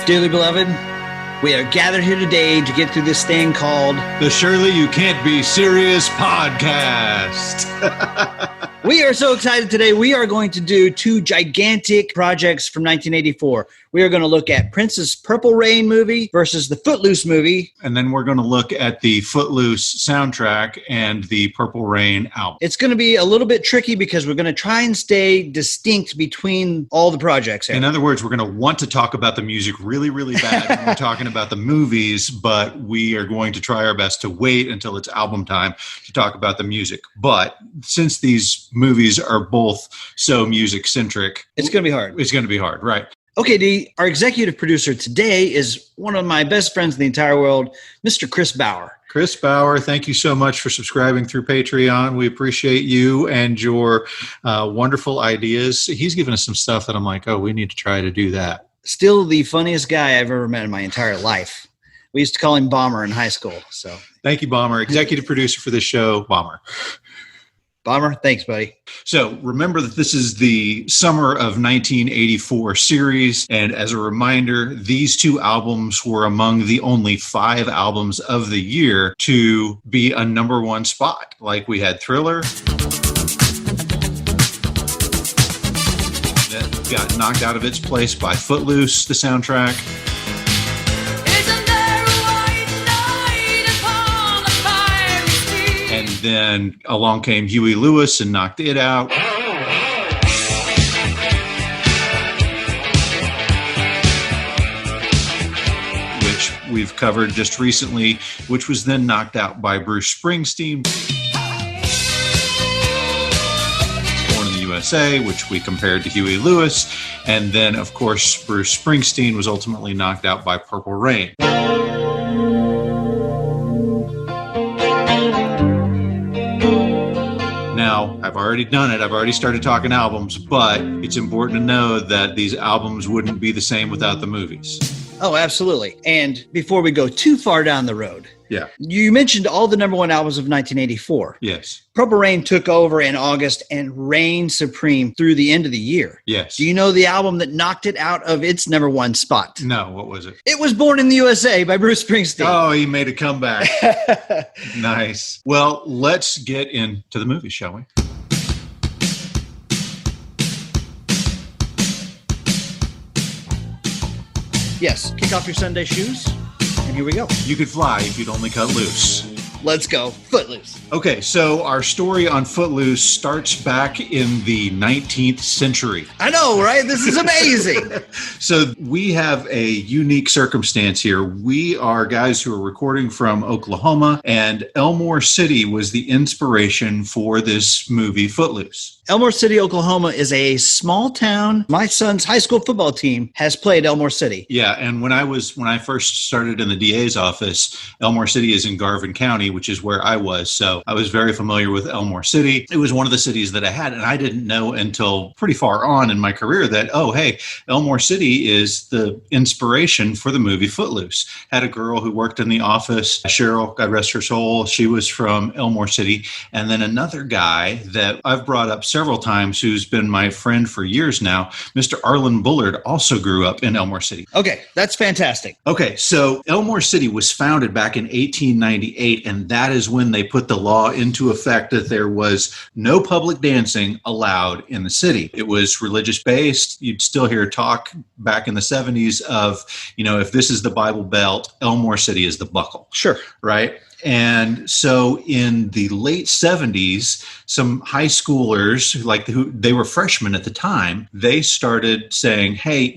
Dearly beloved, we are gathered here today to get through this thing called the Surely You Can't Be Serious podcast. We are so excited today. We are going to do two gigantic projects from 1984. We are going to look at Prince's Purple Rain movie versus the Footloose movie. And then we're going to look at the Footloose soundtrack and the Purple Rain album. It's going to be a little bit tricky because we're going to try and stay distinct between all the projects here. In other words, we're going to want to talk about the music really, really bad when we're talking about the movies, but we are going to try our best to wait until it's album time to talk about the music. But since these movies are both so music-centric, it's going to be hard. It's going to be hard, right? Okay, Dee, our executive producer today is one of my best friends in the entire world, Mr. Chris Bauer. Chris Bauer, thank you so much for subscribing through Patreon. We appreciate you and your wonderful ideas. He's given us some stuff that I'm like, oh, we need to try to do that. Still the funniest guy I've ever met in my entire life. We used to call him Bomber in high school. So thank you, Bomber. Executive producer for this show, Bomber. Bomber, thanks, buddy. So remember that this is the summer of 1984 series. And as a reminder, these two albums were among the only 5 albums of the year to be a number one spot. Like we had Thriller that got knocked out of its place by Footloose, the soundtrack. And then along came Huey Lewis and knocked it out. Which we've covered just recently, which was then knocked out by Bruce Springsteen. Born in the USA, which we compared to Huey Lewis. And then, of course, Bruce Springsteen was ultimately knocked out by Purple Rain. Now, I've already done it. I've already started talking albums, but it's important to know that these albums wouldn't be the same without the movies. Oh, absolutely. And before we go too far down the road, you mentioned all the number one albums of 1984. Yes. Purple Rain took over in August and reigned supreme through the end of the year. Yes. Do you know the album that knocked it out of its number one spot? No, what was it? It was Born in the USA by Bruce Springsteen. Oh, he made a comeback. Nice. Well, let's get into the movie, shall we? Yes. Kick off your Sunday shoes, and here we go. You could fly if you'd only cut loose. Let's go. Footloose. Okay, so our story on Footloose starts back in the 19th century. I know, right? This is amazing. So we have a unique circumstance here. We are guys who are recording from Oklahoma, and Elmore City was the inspiration for this movie, Footloose. Elmore City, Oklahoma is a small town. My son's high school football team has played Elmore City. Yeah, and when I first started in the DA's office, Elmore City is in Garvin County, which is where I was. So I was very familiar with Elmore City. It was one of the cities that I had, and I didn't know until pretty far on in my career that, oh, hey, Elmore City is the inspiration for the movie Footloose. Had a girl who worked in the office, Cheryl, God rest her soul. She was from Elmore City. And then another guy that I've brought up several times who's been my friend for years now, Mr. Arlen Bullard, also grew up in Elmore City. Okay, that's fantastic. Okay, so Elmore City was founded back in 1898, and that is when they put the law into effect that there was no public dancing allowed in the city. It was religious-based. You'd still hear talk back in the 70s of, if this is the Bible Belt, Elmore City is the buckle. Sure. Right? And so in the late 70s, some high schoolers, they were freshmen at the time, they started saying, hey,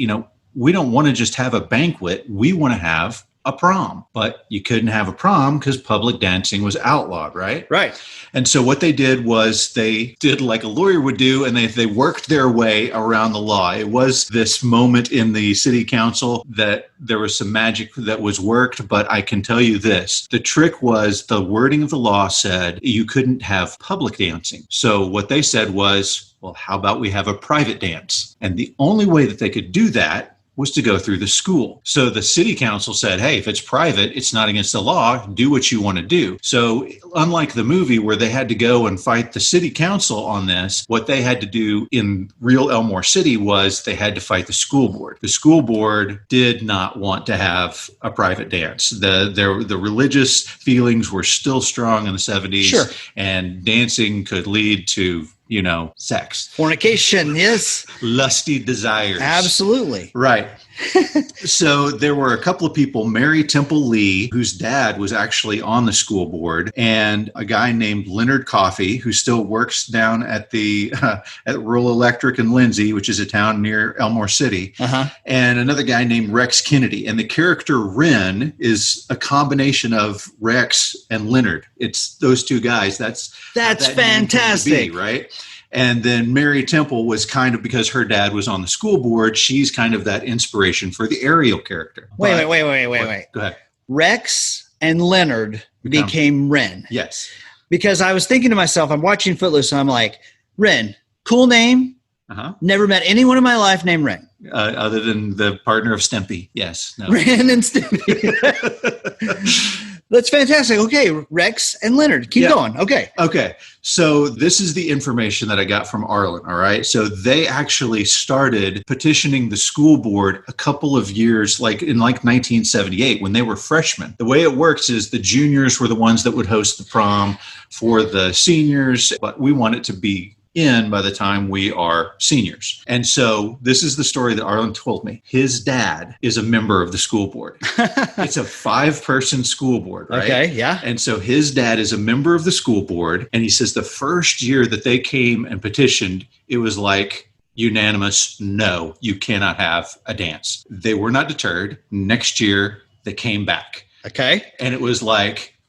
we don't want to just have a banquet. We want to have a prom. But you couldn't have a prom because public dancing was outlawed, right? Right. And so what they did was they did like a lawyer would do, and they worked their way around the law. It was this moment in the city council that there was some magic that was worked, but I can tell you this. The trick was the wording of the law said you couldn't have public dancing. So what they said was, well, how about we have a private dance? And the only way that they could do that was to go through the school. So the city council said, hey, if it's private, it's not against the law. Do what you want to do. So unlike the movie where they had to go and fight the city council on this, what they had to do in real Elmore City was they had to fight the school board. The school board did not want to have a private dance. The religious feelings were still strong in the 70s. Sure. And dancing could lead to, sex. Fornication, yes. Lusty desires. Absolutely. Right. So there were a couple of people, Mary Temple Lee, whose dad was actually on the school board, and a guy named Leonard Coffey, who still works down at the at Rural Electric in Lindsay, which is a town near Elmore City, and another guy named Rex Kennedy. And the character Wren is a combination of Rex and Leonard. It's those two guys. That's fantastic, right? And then Mary Temple was kind of, because her dad was on the school board, she's kind of that inspiration for the Ariel character. Wait. Go ahead. Rex and Leonard became Wren. Yes. Because I was thinking to myself, I'm watching Footloose, and I'm like, Wren, cool name. Never met anyone in my life named Wren. Other than the partner of Stimpy. Yes. No. Wren and Stimpy. That's fantastic. Okay, Rex and Leonard. Keep going. Okay. So this is the information that I got from Arlen, all right? So they actually started petitioning the school board a couple of years, in 1978, when they were freshmen. The way it works is the juniors were the ones that would host the prom for the seniors, but we want it to be in by the time we are seniors. And so this is the story that Arlen told me. His dad is a member of the school board. It's a 5-person school board, right? Okay, yeah. And so his dad is a member of the school board. And he says the first year that they came and petitioned, it was unanimous, no, you cannot have a dance. They were not deterred. Next year, they came back. Okay. And it was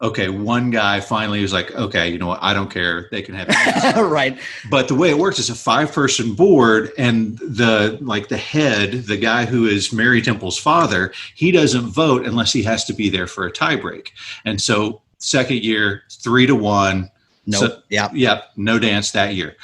okay, one guy finally was okay, you know what? I don't care. They can have it. Right. But the way it works is a 5-person board, and the head, the guy who is Mary Temple's father, he doesn't vote unless he has to be there for a tiebreak. And so second year, 3-1. Nope. So, no dance that year.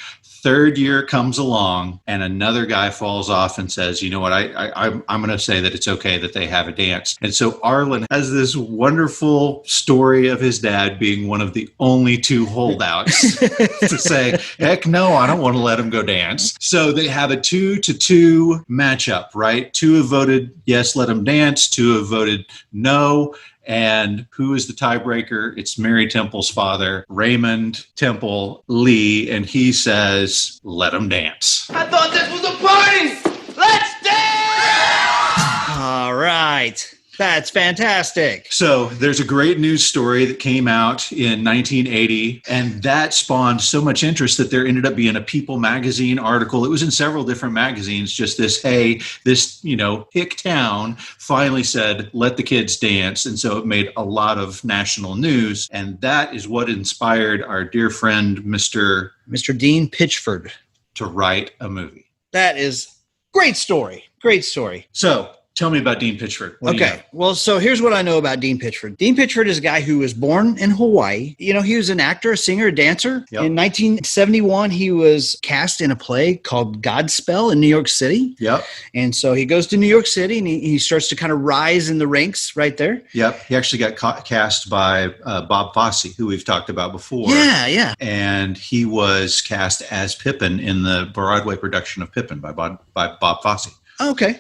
Third year comes along and another guy falls off and says, you know what, I'm going to say that it's okay that they have a dance. And so Arlen has this wonderful story of his dad being one of the only 2 holdouts to say, heck no, I don't want to let him go dance. So they have a 2-2 matchup, right? 2 have voted yes, let him dance. 2 have voted no. And who is the tiebreaker? It's Mary Temple's father, Raymond Temple Lee, and he says, let him dance. I thought this was a party! Let's dance! All right. That's fantastic. So there's a great news story that came out in 1980, and that spawned so much interest that there ended up being a People magazine article. It was in several different magazines, just this hick town finally said, let the kids dance. And so it made a lot of national news. And that is what inspired our dear friend, Mr. Dean Pitchford, to write a movie. That is great story. Great story. So tell me about Dean Pitchford. Okay. Well, so here's what I know about Dean Pitchford. Dean Pitchford is a guy who was born in Hawaii. He was an actor, a singer, a dancer. Yep. In 1971, he was cast in a play called Godspell in New York City. Yep. And so he goes to New York City and he starts to kind of rise in the ranks right there. Yep. He actually got cast by Bob Fosse, who we've talked about before. Yeah. And he was cast as Pippin in the Broadway production of Pippin by Bob Fosse. Okay.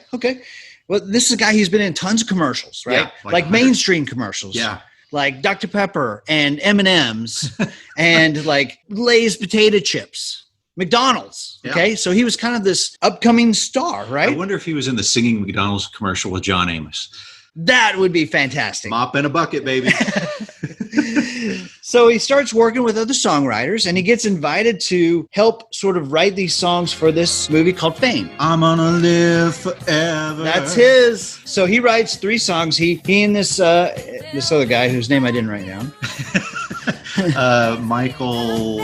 Well, this is a guy who's been in tons of commercials, right? Yeah, like mainstream commercials. Yeah. Like Dr. Pepper and M&M's and like Lay's potato chips, McDonald's. Yeah. Okay. So he was kind of this upcoming star, right? I wonder if he was in the singing McDonald's commercial with John Amos. That would be fantastic. Mop in a bucket, baby. So he starts working with other songwriters and he gets invited to help sort of write these songs for this movie called Fame. I'm gonna live forever. That's his. So he writes 3 songs. He and this other guy whose name I didn't write down. Michael.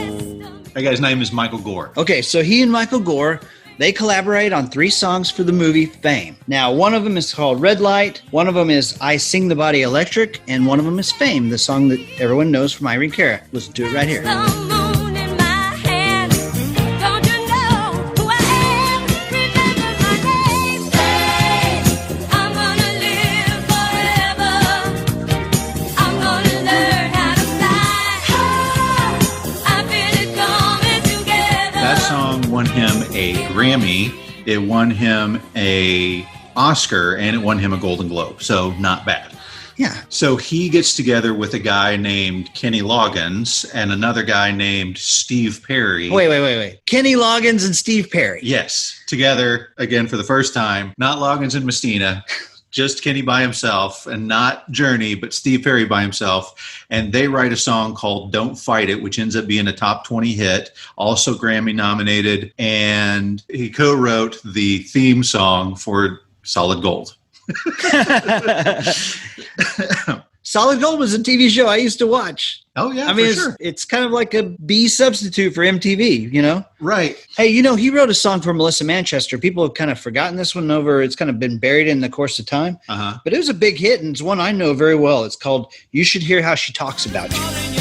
That guy's name is Michael Gore. Okay, so he and Michael Gore, they collaborate on 3 songs for the movie Fame. Now, one of them is called Red Light, one of them is I Sing the Body Electric, and one of them is Fame, the song that everyone knows from Irene Cara. Listen to it right here. Grammy, it won him a Oscar, and it won him a Golden Globe. So not bad. Yeah. So he gets together with a guy named Kenny Loggins and another guy named Steve Perry. Wait. Kenny Loggins and Steve Perry. Yes. Together again for the first time. Not Loggins and Messina. Just Kenny by himself, and not Journey, but Steve Perry by himself. And they write a song called Don't Fight It, which ends up being a top 20 hit, also Grammy nominated. And he co-wrote the theme song for Solid Gold. Solid Gold was a TV show I used to watch. Oh, yeah, I mean, sure. It's kind of like a B substitute for MTV, you know? Right. Hey, you know, he wrote a song for Melissa Manchester. People have kind of forgotten this one over. It's kind of been buried in the course of time. Uh-huh. But it was a big hit, and it's one I know very well. It's called You Should Hear How She Talks About You.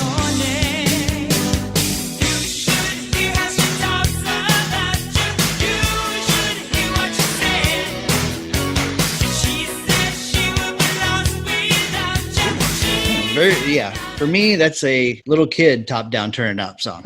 Yeah, for me, that's a little kid top down, turn it up song.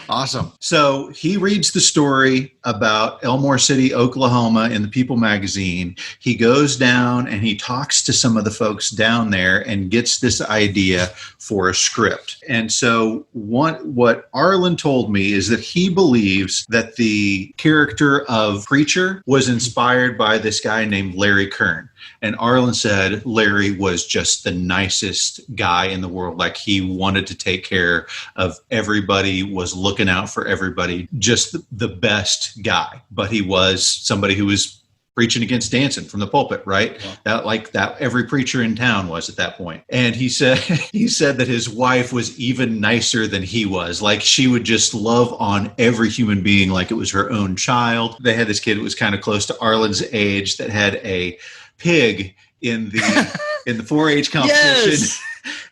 Awesome. So he reads the story about Elmore City, Oklahoma in the People magazine. He goes down and he talks to some of the folks down there and gets this idea for a script. And so what Arlen told me is that he believes that the character of Preacher was inspired by this guy named Larry Kern. And Arlen said Larry was just the nicest guy in the world. Like, he wanted to take care of everybody, was looking out for everybody, just the best guy. But he was somebody who was preaching against dancing from the pulpit, right? Yeah. That every preacher in town was at that point. And he said that his wife was even nicer than he was. Like, she would just love on every human being like it was her own child. They had this kid who was kind of close to Arlen's age that had a pig in the 4-H competition.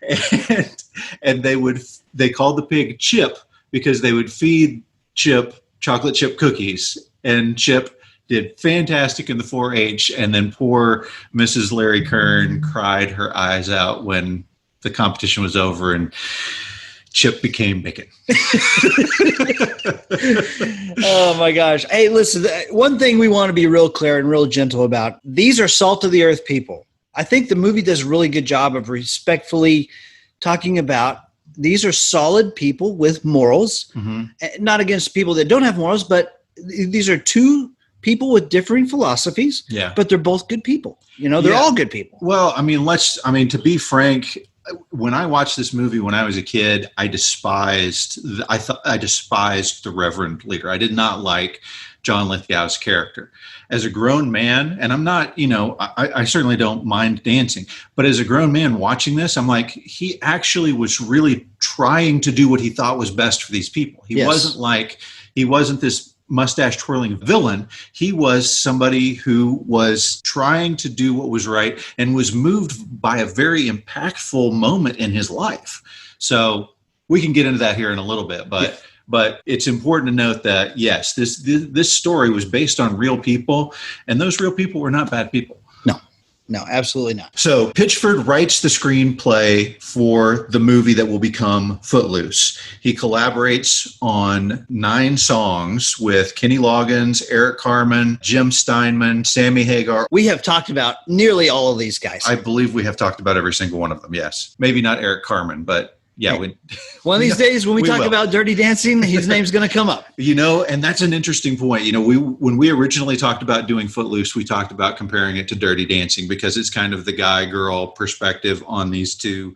Yes. and they called the pig Chip because they would feed Chip chocolate chip cookies, and Chip did fantastic in the 4-H, and then poor Mrs. Larry Kern cried her eyes out when the competition was over and Chip became bacon. Oh my gosh. Hey, listen, one thing we want to be real clear and real gentle about. These are salt of the earth people. I think the movie does a really good job of respectfully talking about these are solid people with morals, not against people that don't have morals, but these are two people with differing philosophies, but they're both good people. You know, they're all good people. Well, I mean, to be frank, when I watched this movie when I was a kid, I despised the Reverend Leader. I did not like John Lithgow's character. As a grown man, and I'm not, I certainly don't mind dancing, but as a grown man watching this, I'm like, he actually was really trying to do what he thought was best for these people. He wasn't this mustache twirling villain. He was somebody who was trying to do what was right and was moved by a very impactful moment in his life. So we can get into that here in a little bit, but it's important to note that, yes, this story was based on real people, and those real people were not bad people. No, absolutely not. So Pitchford writes the screenplay for the movie that will become Footloose. He collaborates on 9 songs with Kenny Loggins, Eric Carmen, Jim Steinman, Sammy Hagar. We have talked about nearly all of these guys. I believe we have talked about every single one of them, yes. Maybe not Eric Carmen, but yeah. One of these days when we talk about Dirty Dancing, his name's going to come up. And that's an interesting point. When we originally talked about doing Footloose, we talked about comparing it to Dirty Dancing because it's kind of the guy-girl perspective on these two,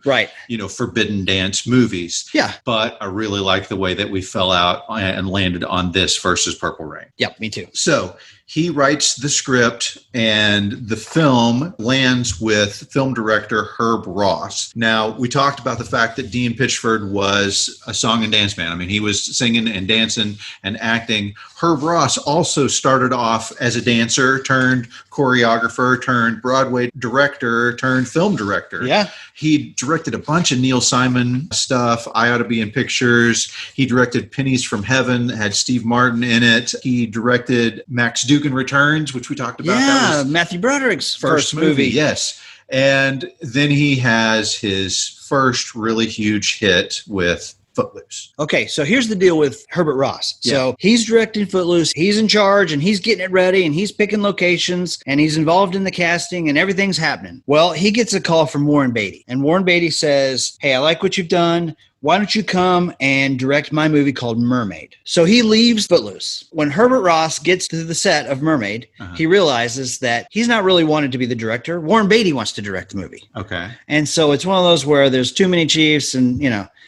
forbidden dance movies. Yeah. But I really like the way that we fell out and landed on this versus Purple Rain. Yep, me too. So he writes the script, and the film lands with film director Herb Ross. Now, we talked about the fact that Dean Pitchford was a song and dance man. I mean, he was singing and dancing and acting. Herb Ross also started off as a dancer turned choreographer turned Broadway director turned film director. Yeah. He directed a bunch of Neil Simon stuff. I Ought to Be in Pictures. He directed Pennies from Heaven that had Steve Martin in it. He directed Max Dugan Returns, which we talked about. Yeah, that was Matthew Broderick's first movie. Yes. And then he has his first really huge hit with Footloose. Okay, so here's the deal with Herbert Ross. Yeah. So he's directing Footloose. He's in charge and he's getting it ready and he's picking locations and he's involved in the casting and everything's happening. Well, he gets a call from Warren Beatty. And Warren Beatty says, hey, I like what you've done. Why don't you come and direct my movie called Mermaid? So he leaves Footloose. When Herbert Ross gets to the set of Mermaid, he realizes that he's not really wanted to be the director. Warren Beatty wants to direct the movie. Okay. And so it's one of those where there's too many chiefs and,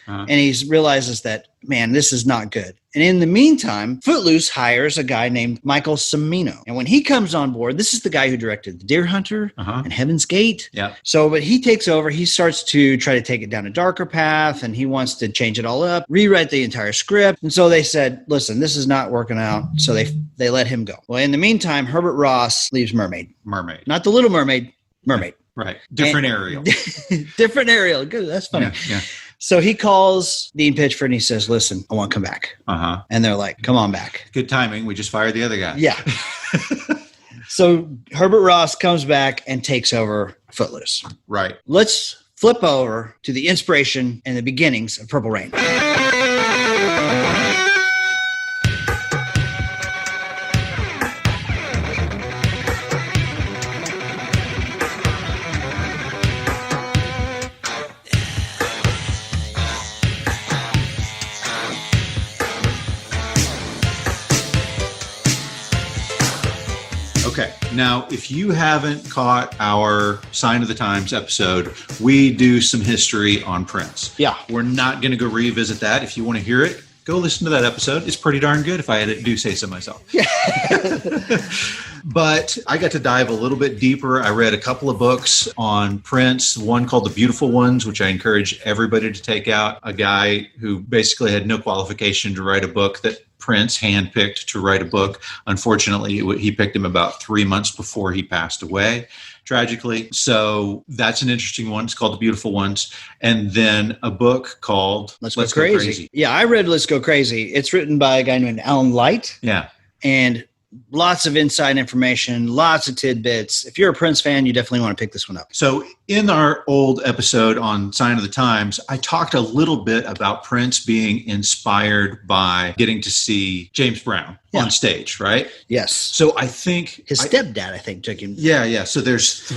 and he realizes that, man, this is not good. And in the meantime, Footloose hires a guy named Michael Cimino. And when he comes on board, this is the guy who directed The Deer Hunter and Heaven's Gate. Yeah. So, but he takes over. He starts to try to take it down a darker path and he wants to change it all up, rewrite the entire script. And so they said, listen, this is not working out. So they let him go. Well, in the meantime, Herbert Ross leaves Mermaid. Not the Little Mermaid, Mermaid. Right. Different Ariel. Different Ariel. Good. That's funny. Yeah. So he calls Dean Pitchford and he says, listen, I want to come back. And they're like, come on back. Good timing. We just fired the other guy. Yeah. So Herbert Ross comes back and takes over Footloose. Right. Let's flip over to the inspiration and the beginnings of Purple Rain. Okay. Now, if you haven't caught our Sign of the Times episode, we do some history on Prince. Yeah. We're not going to go revisit that. If you want to hear it, go listen to that episode. It's pretty darn good if I do say so myself. Yeah. But I got to dive a little bit deeper. I read a couple of books on Prince, one called The Beautiful Ones, which I encourage everybody to take out. A guy who basically had no qualification to write a book that Prince handpicked to write a book. Unfortunately, he picked him about 3 months before he passed away, tragically. So that's an interesting one. It's called The Beautiful Ones. And then a book called Let's Go Crazy. Yeah, I read Let's Go Crazy. It's written by a guy named Alan Light. Yeah. And lots of inside information, lots of tidbits. If you're a Prince fan, you definitely want to pick this one up. So in our old episode on Sign of the Times, I talked a little bit about Prince being inspired by getting to see James Brown on stage, right? Yes. So I think his stepdad, took him. Yeah. So there's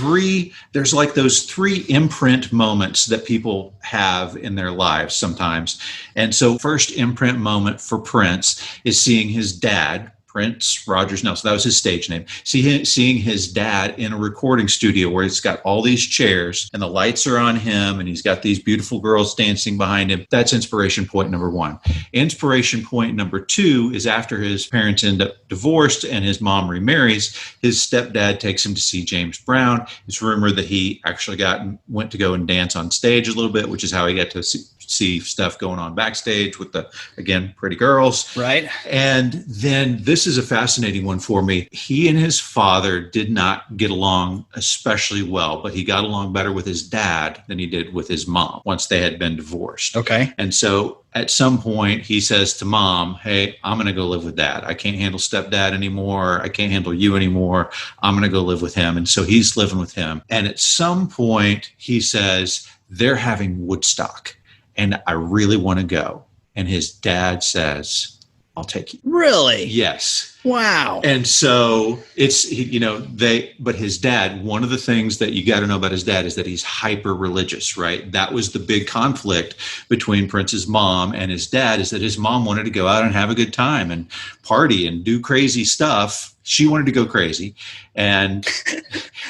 like those three imprint moments that people have in their lives sometimes. And so first imprint moment for Prince is seeing his dad, Prince Rogers Nelson, that was his stage name. Seeing his dad in a recording studio where it's got all these chairs and the lights are on him and he's got these beautiful girls dancing behind him. That's inspiration point number one. Inspiration point number two is after his parents end up divorced and his mom remarries, his stepdad takes him to see James Brown. It's rumored that he actually went to go and dance on stage a little bit, which is how he got to see stuff going on backstage with the, again, pretty girls. Right. And then this is a fascinating one for me. He and his father did not get along especially well, but he got along better with his dad than he did with his mom once they had been divorced. Okay. And so at some point he says to mom, hey, I'm going to go live with dad. I can't handle stepdad anymore. I can't handle you anymore. I'm going to go live with him. And so he's living with him. And at some point he says, they're having Woodstock and I really want to go. And his dad says, I'll take you. Really? Yes. Wow. And so but his dad, one of the things that you got to know about his dad is that he's hyper religious, right? That was the big conflict between Prince's mom and his dad, is that his mom wanted to go out and have a good time and party and do crazy stuff. She wanted to go crazy. And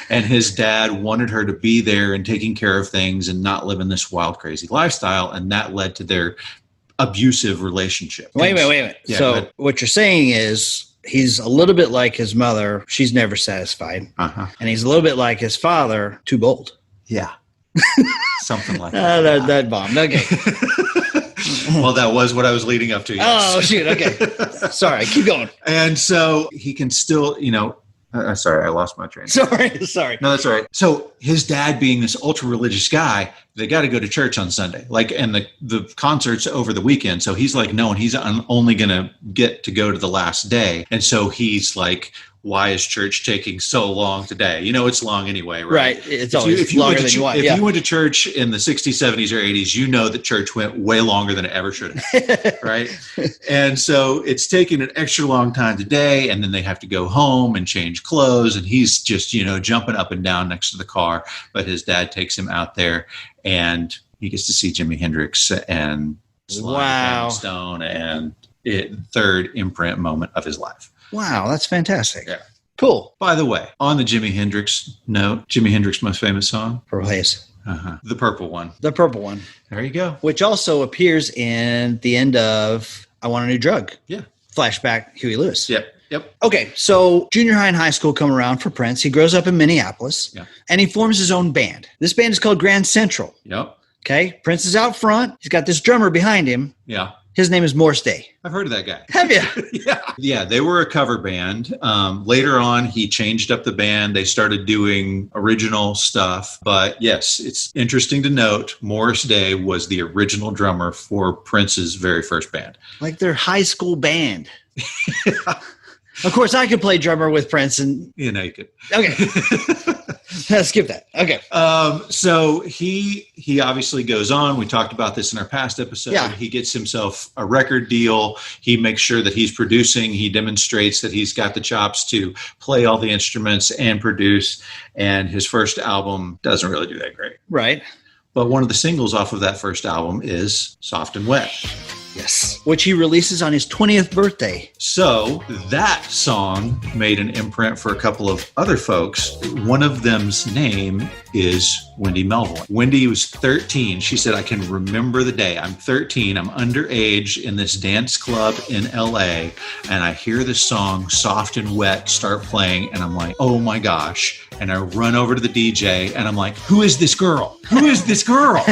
his dad wanted her to be there and taking care of things and not living this wild, crazy lifestyle. And that led to their abusive relationship. Wait a minute. Yeah, so what you're saying is he's a little bit like his mother. She's never satisfied. And he's a little bit like his father, too bold. Yeah. Something like that. That bombed. Okay. Well, that was what I was leading up to. Yes. Oh, shoot. Okay. Sorry. Keep going. And so he can still, sorry, I lost my train. Sorry. No, that's all right. So his dad being this ultra religious guy, they got to go to church on Sunday, and the concerts over the weekend. So he's like, no, and he's only going to get to go to the last day. And so he's like why is church taking so long today? You know, it's long anyway, right? Right. It's always longer than you want. If you went to church in the 60s, 70s, or 80s, you know that church went way longer than it ever should have, right? And so it's taking an extra long time today, and then they have to go home and change clothes, and he's just, jumping up and down next to the car, but his dad takes him out there, and he gets to see Jimi Hendrix and Sly Stone, and third imprint moment of his life. Wow, that's fantastic. Yeah. Cool. By the way, on the Jimi Hendrix note, Jimi Hendrix's most famous song? Purple Haze. The purple one. The purple one. There you go. Which also appears in the end of I Want a New Drug. Yeah. Flashback Huey Lewis. Yep. Okay, so junior high and high school come around for Prince. He grows up in Minneapolis, and he forms his own band. This band is called Grand Central. Yep. Okay, Prince is out front. He's got this drummer behind him. Yeah. His name is Morris Day. I've heard of that guy. Have you? Yeah, they were a cover band. Later on, he changed up the band. They started doing original stuff. But yes, it's interesting to note Morris Day was the original drummer for Prince's very first band. Like their high school band. Of course, I could play drummer with Prince. And you could. Okay. Skip that. Okay. So he obviously goes on. We talked about this in our past episode. Yeah. He gets himself a record deal. He makes sure that he's producing. He demonstrates that he's got the chops to play all the instruments and produce. And his first album doesn't really do that great. Right. But one of the singles off of that first album is Soft and Wet. Yes. Which he releases on his 20th birthday. So that song made an imprint for a couple of other folks. One of them's name is Wendy Melvoin. Wendy was 13. She said, I can remember the day. I'm 13. I'm underage in this dance club in LA. And I hear this song, Soft and Wet, start playing. And I'm like, oh my gosh. And I run over to the DJ and I'm like, who is this girl? Who is this girl?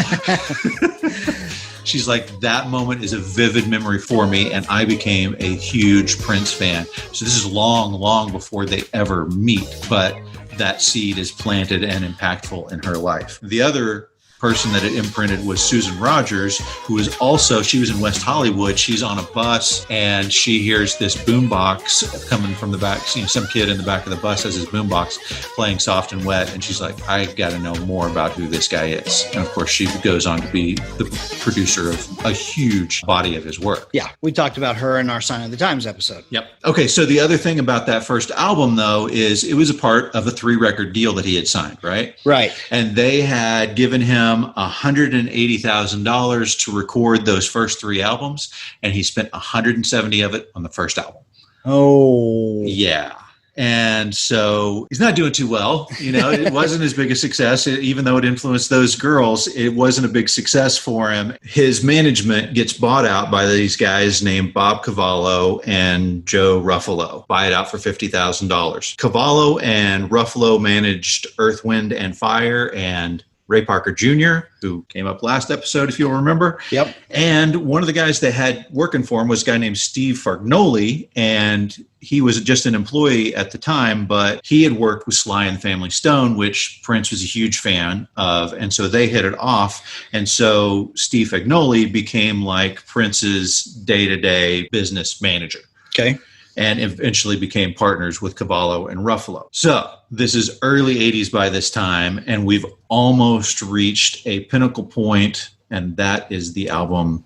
She's like, that moment is a vivid memory for me, and I became a huge Prince fan. So this is long, long before they ever meet, but that seed is planted and impactful in her life. The other person that it imprinted was Susan Rogers, who was also, she was in West Hollywood. She's on a bus and she hears this boombox coming from the back. Some kid in the back of the bus has his boombox playing Soft and Wet. And she's like, I got to know more about who this guy is. And of course, she goes on to be the producer of a huge body of his work. Yeah. We talked about her in our Sign of the Times episode. Yep. Okay. So the other thing about that first album, though, is it was a part of a 3-record deal that he had signed, right? Right. And they had given him $180,000 to record those first 3 albums, and he spent $170 of it on the first album. Oh, yeah. And so he's not doing too well. It wasn't as big a success, even though it influenced those girls. It wasn't a big success for him. His management gets bought out by these guys named Bob Cavallo and Joe Ruffalo. Buy it out for $50,000. Cavallo and Ruffalo managed Earth, Wind, and Fire and Ray Parker Jr., who came up last episode, if you'll remember. Yep. And one of the guys they had working for him was a guy named Steve Fargnoli, and he was just an employee at the time, but he had worked with Sly and the Family Stone, which Prince was a huge fan of, and so they hit it off. And so Steve Fargnoli became like Prince's day-to-day business manager. Okay. And eventually became partners with Cavallo and Ruffalo. So this is early 80s by this time, and we've almost reached a pinnacle point, and that is the album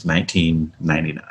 1999.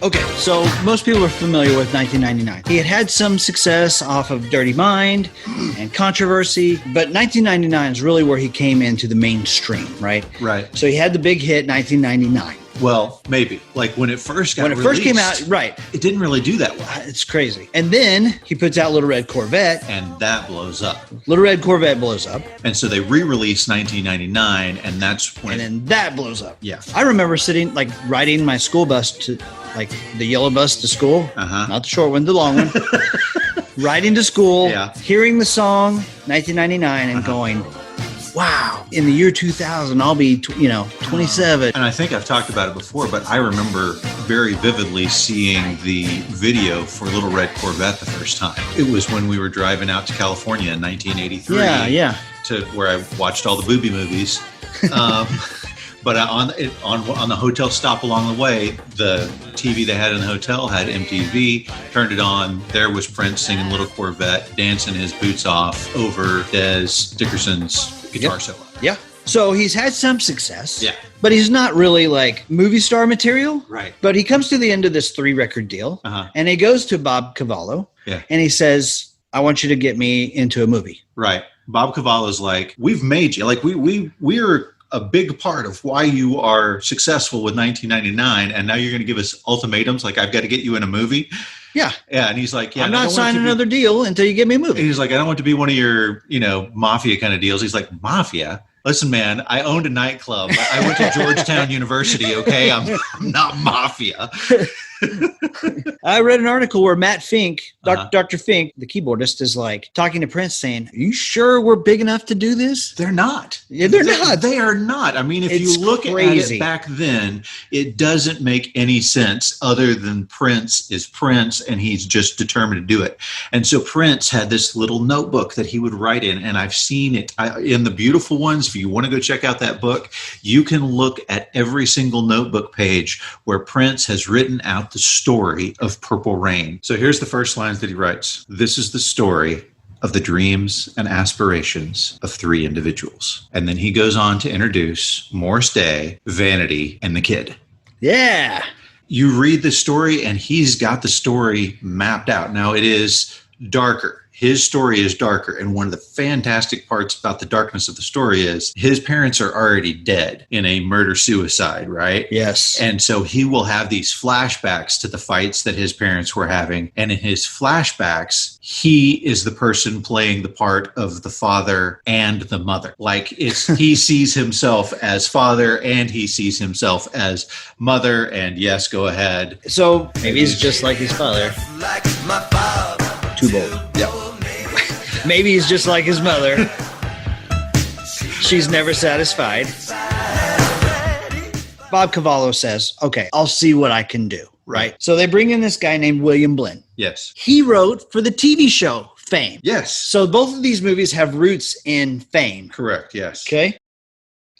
Okay, so most people are familiar with 1999. He had some success off of Dirty Mind and Controversy, but 1999 is really where he came into the mainstream, right? Right. So he had the big hit 1999. Well, maybe. Like when it first got released, first came out, right. It didn't really do that well. It's crazy. And then he puts out Little Red Corvette. And that blows up. Little Red Corvette blows up. And so they re-released 1999, and that's when... And then that blows up. Yeah. I remember riding my school bus to, the yellow bus to school. Uh-huh. Not the short one, the long one. Riding to school, Yeah. hearing the song 1999 and going, wow, in the year 2000, I'll be, 27. And I think I've talked about it before, but I remember very vividly seeing the video for Little Red Corvette the first time. It was when we were driving out to California in 1983. Yeah. To where I watched all the booby movies. But on the hotel stop along the way, the TV they had in the hotel had MTV. Turned it on. There was Prince singing Little Corvette, dancing his boots off over Des Dickerson's guitar solo. Yeah. So he's had some success. Yeah. But he's not really like movie star material. Right. But he comes to the end of this 3-record deal. And he goes to Bob Cavallo. Yeah. And he says, I want you to get me into a movie. Right. Bob Cavallo's like, we've made you. Like, we're a big part of why you are successful with 1999, and now you're going to give us ultimatums like I've got to get you in a movie. Yeah. And he's like, yeah, I'm not signing another deal until you get me a movie. And he's like, I don't want to be one of your, mafia kind of deals. He's like, mafia? Listen, man, I owned a nightclub. I went to Georgetown University, okay? I'm not mafia. I read an article where Matt Fink, Dr. Fink, the keyboardist, is like talking to Prince saying, are you sure we're big enough to do this? They're not. Yeah, they're not. They are not. I mean, if It's you look crazy. at it back then, it doesn't make any sense other than Prince is Prince and he's just determined to do it. And so Prince had this little notebook that he would write in, and I've seen it in The Beautiful Ones. If you want to go check out that book, you can look at every single notebook page where Prince has written out the story of Purple Rain. So here's the first lines that he writes. This is the story of the dreams and aspirations of 3 individuals. And then he goes on to introduce Morris Day, Vanity, and the Kid. Yeah. You read the story and he's got the story mapped out. Now it is darker. His story is darker. And one of the fantastic parts about the darkness of the story is his parents are already dead in a murder-suicide, right? Yes. And so he will have these flashbacks to the fights that his parents were having. And in his flashbacks, he is the person playing the part of the father and the mother. Like he sees himself as father and he sees himself as mother. And yes, go ahead. So maybe he's just like his father. Too bold. Yeah. Maybe he's just like his mother. She's never satisfied. Bob Cavallo says, okay, I'll see what I can do. Right. So they bring in this guy named William Blinn. Yes. He wrote for the TV show Fame. Yes. So both of these movies have roots in fame. Correct. Yes. Okay.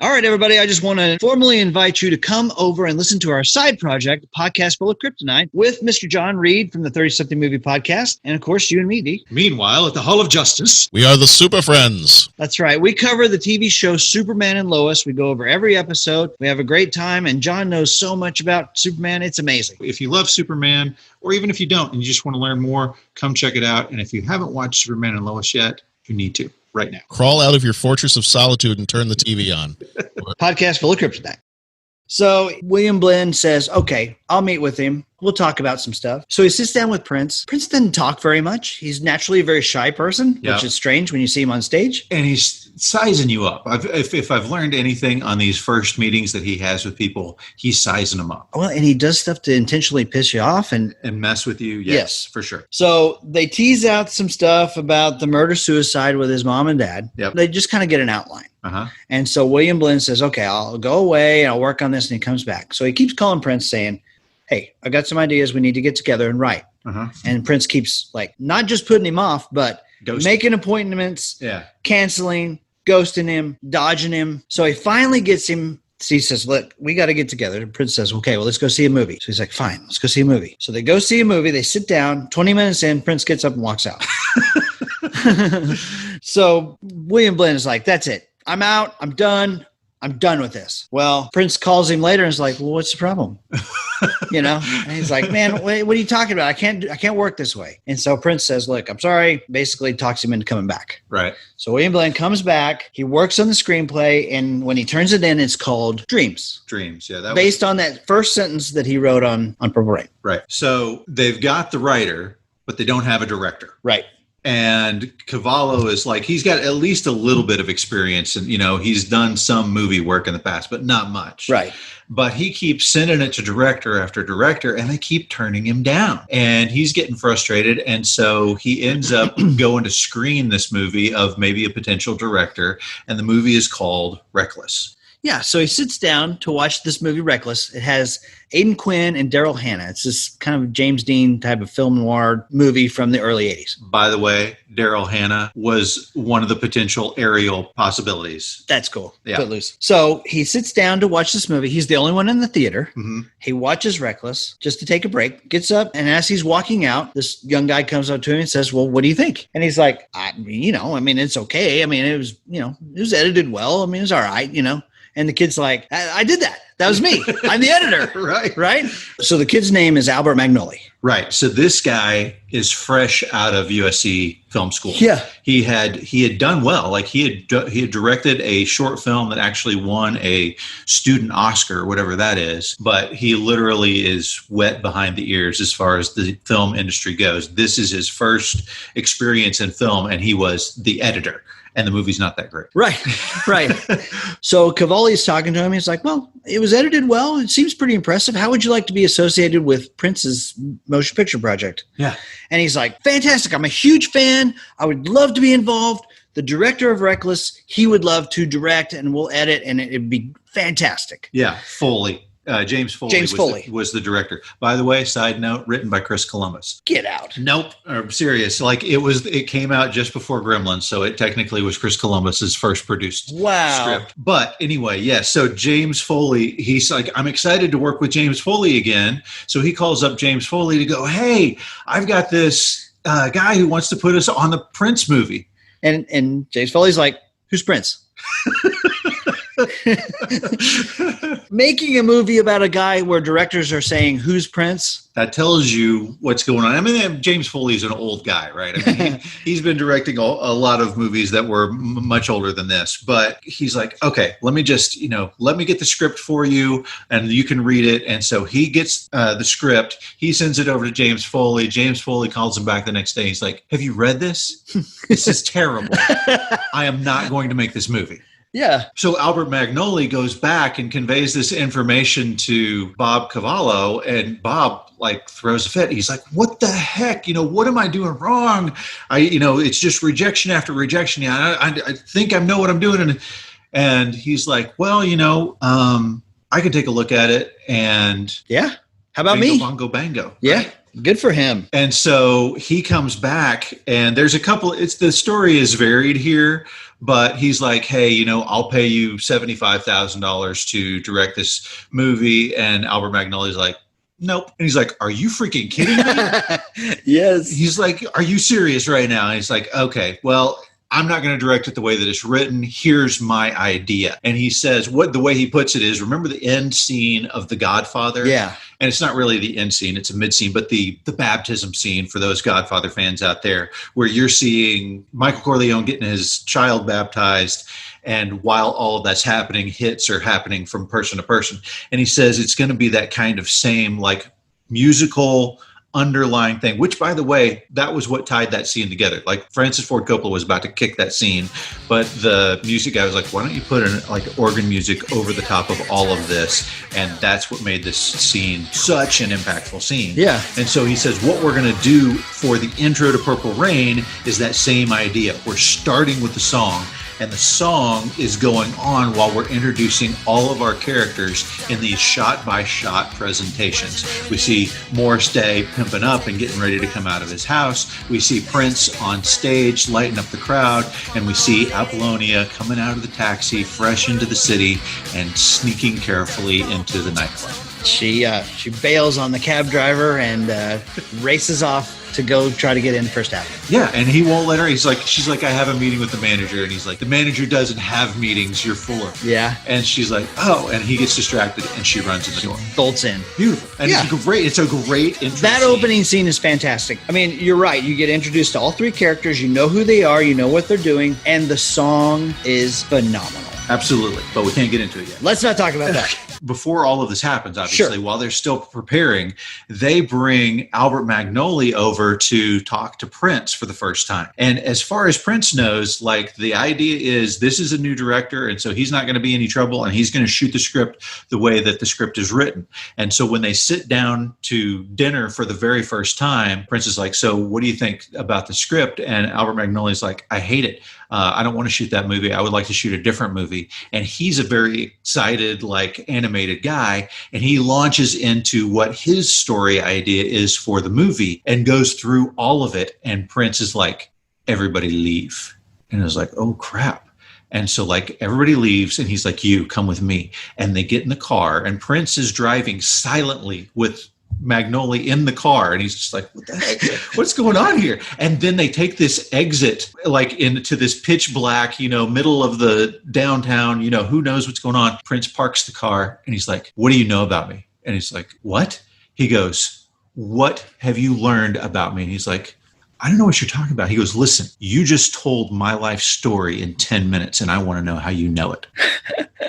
All right, everybody. I just want to formally invite you to come over and listen to our side project, Podcast Full of Kryptonite, with Mr. John Reed from the 30-Something Movie Podcast. And, of course, you and me, D. Meanwhile, at the Hall of Justice, we are the Super Friends. That's right. We cover the TV show Superman and Lois. We go over every episode. We have a great time. And John knows so much about Superman. It's amazing. if you love Superman, or even if you don't and you just want to learn more, come check it out. And if you haven't watched Superman and Lois yet, you need to right now. Crawl out of your fortress of solitude and turn the TV on. Podcast Full of Kryptonite. So William Blinn says, okay, I'll meet with him. We'll talk about some stuff. So he sits down with Prince. Prince doesn't talk very much. He's naturally a very shy person, Yeah. which is strange when you see him on stage. And he's sizing you up. If I've learned anything on these first meetings that he has with people, he's sizing them up Well, and he does stuff to intentionally piss you off. And and mess with you. Yes. For sure. so they tease out some stuff about the murder-suicide with his mom and dad. Yep. They just kind of get an outline. Uh-huh. And so William Blinn says, okay, I'll go away and I'll work on this. And he comes back. So he keeps calling Prince saying, hey, I got some ideas. We need to get together and write. Uh-huh. And Prince keeps not just putting him off, but Ghosting. making appointments, Yeah. canceling, ghosting him, dodging him. So he finally gets him. He says, look, we got to get together. And Prince says, okay, well, let's go see a movie. So he's like, fine, let's go see a movie. So they go see a movie. They sit down. 20 minutes in, Prince gets up and walks out. So William Blinn is like, that's it. I'm out. I'm done. I'm done with this. Well, Prince calls him later and is like, well, what's the problem? And he's like, man, what are you talking about? I can't work this way. And so Prince says, look, I'm sorry. Basically talks him into coming back. Right. So William Blinn comes back. He works on the screenplay. And when he turns it in, it's called Dreams. Dreams. Yeah. That Based on that first sentence that he wrote on Purple Rain. Right. So they've got the writer, but they don't have a director. Right. And Cavallo is like, he's got at least a little bit of experience, and he's done some movie work in the past, but not much. Right. But he keeps sending it to director after director, and they keep turning him down. And he's getting frustrated. And so he ends up going to screen this movie of maybe a potential director. And the movie is called Reckless. Yeah, so he sits down to watch this movie, Reckless. It has Aidan Quinn and Daryl Hannah. It's this kind of James Dean type of film noir movie from the early 80s. By the way, Daryl Hannah was one of the potential Ariel possibilities. That's cool. Yeah. Footloose. So he sits down to watch this movie. He's the only one in the theater. Mm-hmm. He watches Reckless just to take a break, gets up, and as he's walking out, this young guy comes up to him and says, well, what do you think? And he's like, it's okay. It was, it was edited well. It was all right, And the kid's like, I did that. That was me. I'm the editor. Right. So the kid's name is Albert Magnoli. Right. So this guy is fresh out of USC film school. Yeah. He had done well. Like he had directed a short film that actually won a student Oscar or whatever that is. But he literally is wet behind the ears as far as the film industry goes. This is his first experience in film, and he was the editor. And the movie's not that great. Right. So Cavalli's talking to him. He's like, well, it was edited well. It seems pretty impressive. How would you like to be associated with Prince's motion picture project? Yeah. And he's like, fantastic. I'm a huge fan. I would love to be involved. The director of Reckless, he would love to direct, and we'll edit, and it'd be fantastic. Yeah, Foley. James Foley was the director. By the way, side note, written by Chris Columbus. Get out. Nope. I'm serious. Like it came out just before Gremlins, so it technically was Chris Columbus's first produced script. But anyway, yes. So James Foley, he's like, I'm excited to work with James Foley again. So he calls up James Foley to go, hey, I've got this guy who wants to put us on the Prince movie. And James Foley's like, who's Prince? Making a movie about a guy where directors are saying, who's Prince? That tells you what's going on. James Foley's an old guy, right? He's been directing a lot of movies that were much older than this. But he's like, okay, let me just, let me get the script for you and you can read it. And so he gets the script. He sends it over to James Foley. James Foley calls him back the next day. He's like, have you read this? This is terrible. I am not going to make this movie. Yeah. So Albert Magnoli goes back and conveys this information to Bob Cavallo, and Bob throws a fit. He's like, what the heck? What am I doing wrong? It's just rejection after rejection. Yeah, I think I know what I'm doing. And he's like, well, I can take a look at it. And yeah, how about bingo, me? Bongo, bango. Yeah. Right? Good for him. And so he comes back, and there's a couple, the story is varied here, but he's like, hey, I'll pay you $75,000 to direct this movie. And Albert Magnoli's like, nope. And he's like, are you freaking kidding me? Yes. He's like, are you serious right now? And he's like, okay, well, I'm not going to direct it the way that it's written. Here's my idea. And he says, the way he puts it is, remember the end scene of The Godfather? Yeah. And it's not really the end scene, it's a mid scene, but the baptism scene for those Godfather fans out there, where you're seeing Michael Corleone getting his child baptized. And while all of that's happening, hits are happening from person to person. And he says it's going to be that kind of same musical underlying thing, which, by the way, that was what tied that scene together. Francis Ford Coppola was about to kick that scene, but the music guy was like, why don't you put in organ music over the top of all of this? And that's what made this scene such an impactful scene. Yeah. And so he says, what we're going to do for the intro to Purple Rain is that same idea. We're starting with the song, and the song is going on while we're introducing all of our characters in these shot-by-shot presentations. We see Morris Day pimping up and getting ready to come out of his house. We see Prince on stage lighting up the crowd, and we see Apollonia coming out of the taxi, fresh into the city, and sneaking carefully into the nightclub. She bails on the cab driver and races off to go try to get in First Avenue. Yeah, and he won't let her. She's like, I have a meeting with the manager. And he's like, the manager doesn't have meetings. You're full of. Yeah. And she's like, oh, and he gets distracted and she runs in the door. Bolts in. Beautiful. And it's a great intro That scene. opening scene is fantastic. You're right. You get introduced to all three characters. You know who they are. You know what they're doing. And the song is phenomenal. Absolutely. But we can't get into it yet. Let's not talk about that. Before all of this happens, obviously, Sure. while they're still preparing, they bring Albert Magnoli over to talk to Prince for the first time. And as far as Prince knows, like the idea is this is a new director, and so he's not going to be any trouble, and he's going to shoot the script the way that the script is written. And so when they sit down to dinner for the very first time, Prince is like, so what do you think about the script? And Albert Magnoli's like, I hate it. I don't want to shoot that movie. I would like to shoot a different movie. And he's a very excited, like animated guy. And he launches into what his story idea is for the movie and goes through all of it. And Prince is like, everybody leave. And I was like, oh, crap. And so like everybody leaves and he's like, you come with me. And they get in the car and Prince is driving silently with Magnoli in the car, and he's just like, what the heck, what's going on here? And then they take this exit like into this pitch black, middle of the downtown, who knows what's going on. Prince parks the car and he's like, what do you know about me? And he's like, what? He goes, what have you learned about me? And he's like, I don't know what you're talking about. He goes, listen, you just told my life story in 10 minutes and I want to know how you know it.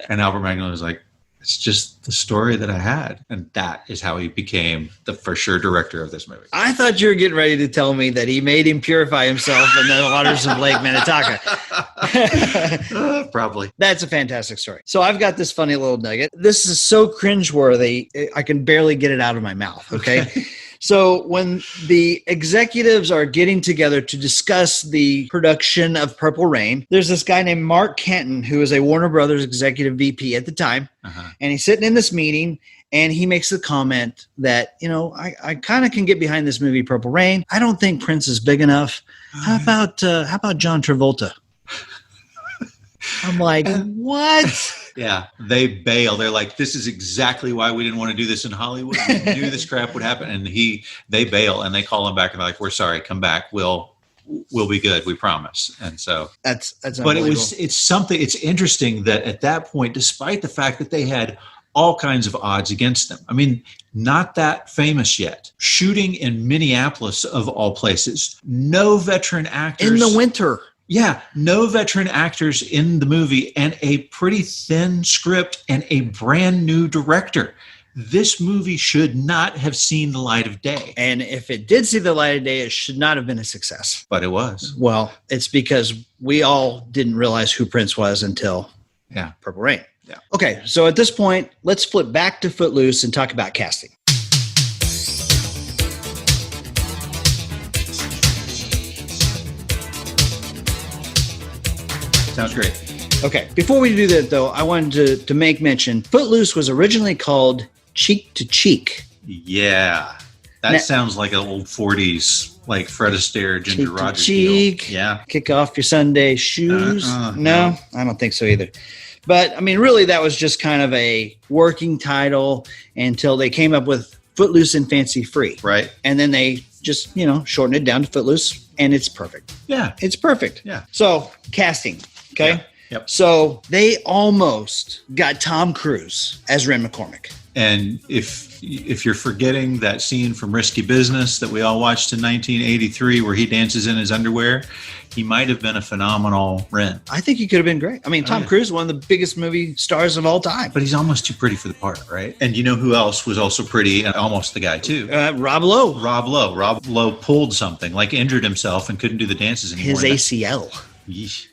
And Albert Magnoli was like, it's just the story that I had. And that is how he became the for sure director of this movie. I thought you were getting ready to tell me that he made him purify himself in the waters of Lake Minnetonka. Probably. That's a fantastic story. So I've got this funny little nugget. This is so cringeworthy, I can barely get it out of my mouth. Okay. So when the executives are getting together to discuss the production of Purple Rain, there's this guy named Mark Canton, who is a Warner Brothers executive VP at the time. And he's sitting in this meeting and he makes the comment that, I kind of can get behind this movie, Purple Rain. I don't think Prince is big enough. How about John Travolta? I'm like, what? Yeah, they bail. They're like, this is exactly why we didn't want to do this in Hollywood. We knew this crap would happen. And they bail and they call him back and they're like, we're sorry, come back. We'll be good. We promise. And so that's but it's interesting that at that point, despite the fact that they had all kinds of odds against them, I mean, not that famous yet, shooting in Minneapolis of all places, no veteran actors in the winter. Yeah, no veteran actors in the movie and a pretty thin script and a brand new director. This movie should not have seen the light of day. And if it did see the light of day, it should not have been a success. But it was. Well, it's because we all didn't realize who Prince was until Purple Rain. Yeah. Okay, so at this point, let's flip back to Footloose and talk about casting. Sounds great. Okay, before we do that, though, I wanted to make mention, Footloose was originally called Cheek to Cheek. Yeah. That sounds like an old 40s, like Fred Astaire, Ginger Cheek to Rogers cheek. deal. Yeah. Kick off your Sunday shoes. No, no, I don't think so either. But, I mean, really, that was just kind of a working title until they came up with Footloose and Fancy Free. Right. And then they just, shortened it down to Footloose, and it's perfect. Yeah. It's perfect. Yeah. So, casting. Okay. Yeah. Yep. So they almost got Tom Cruise as Ren McCormick. And if you're forgetting that scene from Risky Business that we all watched in 1983 where he dances in his underwear, he might have been a phenomenal Ren. I think he could have been great. I mean, Tom Cruise, one of the biggest movie stars of all time. But he's almost too pretty for the part, right? And you know who else was also pretty and almost the guy too? Rob Lowe. Rob Lowe pulled something, like injured himself and couldn't do the dances anymore. His ACL. Yeesh.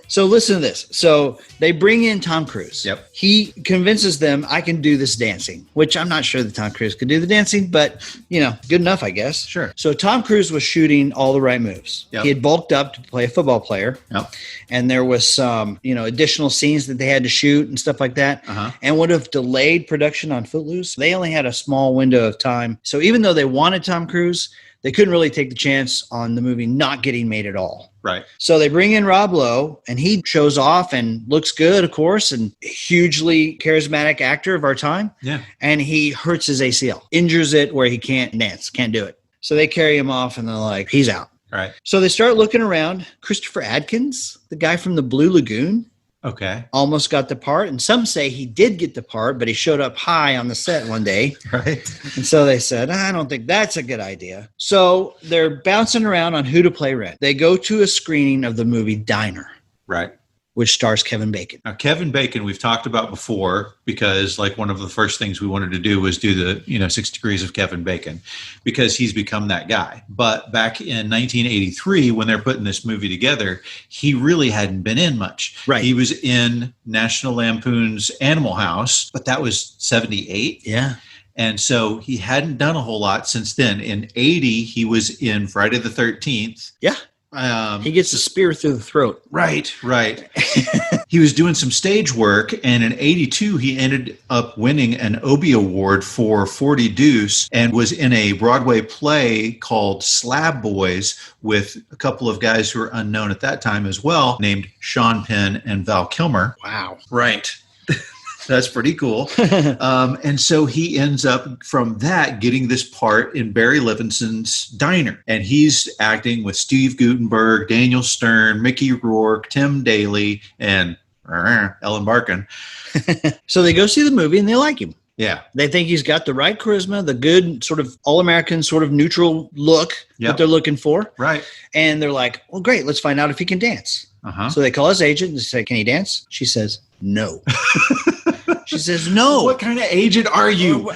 So listen to this. So they bring in Tom Cruise. Yep. He convinces them, I can do this dancing, which I'm not sure that Tom Cruise could do the dancing, but, good enough, I guess. Sure. So Tom Cruise was shooting all the right moves. Yep. He had bulked up to play a football player. Yep. And there was some, additional scenes that they had to shoot and stuff like that, and would have delayed production on Footloose. They only had a small window of time. So even though they wanted Tom Cruise, they couldn't really take the chance on the movie not getting made at all. Right. So they bring in Rob Lowe, and he shows off and looks good, of course, and hugely charismatic actor of our time. Yeah. And he hurts his ACL, injures it where he can't dance, can't do it. So they carry him off, and they're like, he's out. Right. So they start looking around. Christopher Adkins, the guy from the Blue Lagoon, Okay. almost got the part. And some say he did get the part, but he showed up high on the set one day. Right. And so they said, I don't think that's a good idea. So they're bouncing around on who to play Ren. They go to a screening of the movie Diner. Right. which stars Kevin Bacon. Now, Kevin Bacon, we've talked about before because like one of the first things we wanted to do was do the, 6 Degrees of Kevin Bacon because he's become that guy. But back in 1983, when they're putting this movie together, he really hadn't been in much. Right. He was in National Lampoon's Animal House, but that was 78. Yeah. And so he hadn't done a whole lot since then. In 80, he was in Friday the 13th. Yeah. He gets a spear through the throat. Right. He was doing some stage work, and in 82, he ended up winning an Obie Award for 40 Deuce and was in a Broadway play called Slab Boys with a couple of guys who were unknown at that time as well, named Sean Penn and Val Kilmer. Wow. Right. That's pretty cool. And so he ends up from that getting this part in Barry Levinson's Diner. And he's acting with Steve Guttenberg, Daniel Stern, Mickey Rourke, Tim Daly, and Ellen Barkin. So they go see the movie and they like him. Yeah. They think he's got the right charisma, the good sort of all-American sort of neutral look that they're looking for. Right. And they're like, well, great, let's find out if he can dance. Uh-huh. So they call his agent and say, can he dance? She says, no. She says, no. What kind of agent are you?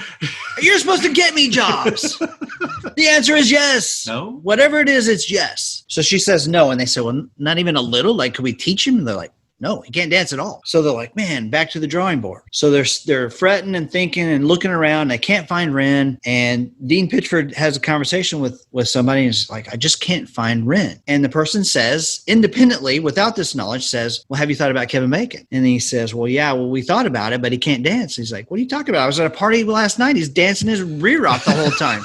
You're supposed to get me jobs. The answer is yes. No? Whatever it is, it's yes. So she says no. And they say, well, not even a little? Like, could we teach him? And they're like, no, he can't dance at all. So they're like, man, back to the drawing board. So they're fretting and thinking and looking around. They can't find Ren. And Dean Pitchford has a conversation with somebody and is like, I just can't find Ren. And the person says, independently, without this knowledge, says, well, have you thought about Kevin Bacon? And he says, well, yeah, we thought about it, but he can't dance. He's like, what are you talking about? I was at a party last night. He's dancing his rear off the whole time.